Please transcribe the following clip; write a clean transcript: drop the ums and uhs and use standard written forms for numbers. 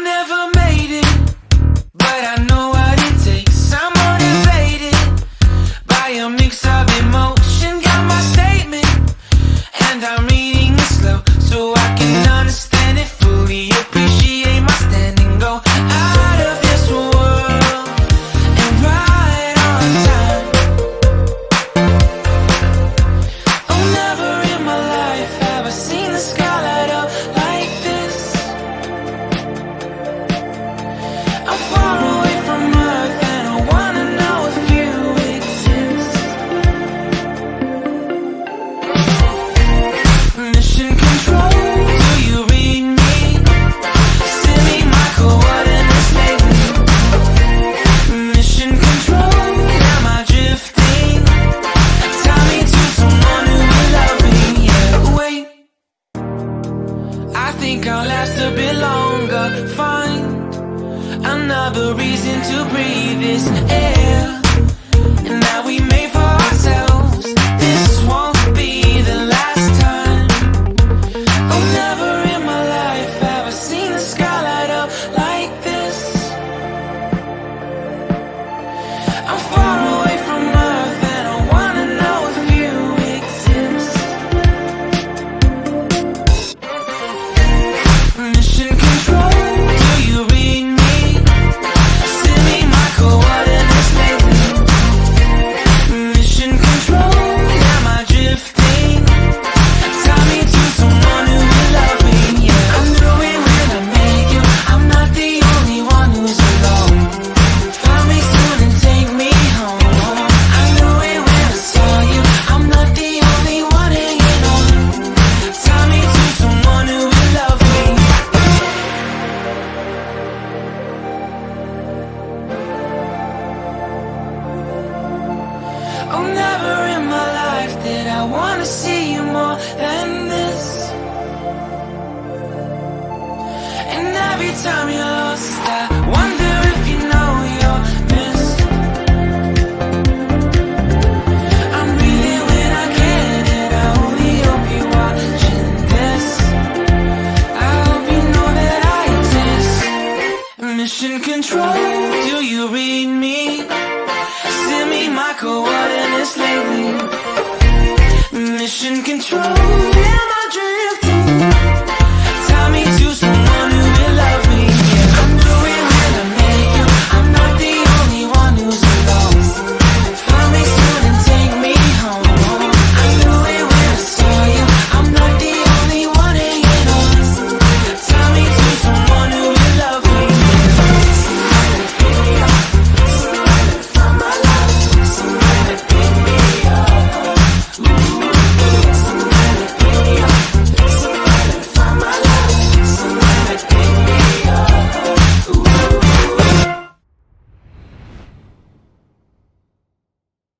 never made it, but I know what it takes. I'm motivated by a mix of emotion. Got my statement, and I'm reading it slow so I can understand it fully. Appreciate my standing, go out of this world and right on time. Oh, never in my life have I seen the sky light up like this. I'm far away from Earth and I wanna know if you exist. Mission control, do you read me? Send me my coordinates lately. Mission control, am I drifting? Tie me to someone who will love me. Yeah, wait, I think I'll last a bit longer. Find another reason to breathe this air, and that we made for ourselves. This won't be the last time. Oh, never in my life have I seen the sky light up like this. I'm far away from Earth and I wanna know if you exist. Mission control, do you read me? Send me my coordinates lately. Mission control, am I drifting? Tie me to someone who will love me. Yeah, I knew it when I met you. I'm not the only one who's alone. Find me soon and take me home. I knew it when I saw you. I'm not the only one hanging on. Tie me to someone who will love me. Oh, never in my life did I wanna see you more than this. And every time you're lost, I wonder if you know you're missed. I'm breathing when I can, and I only hope you're watching this. I hope you know that I exist. Mission control, do you read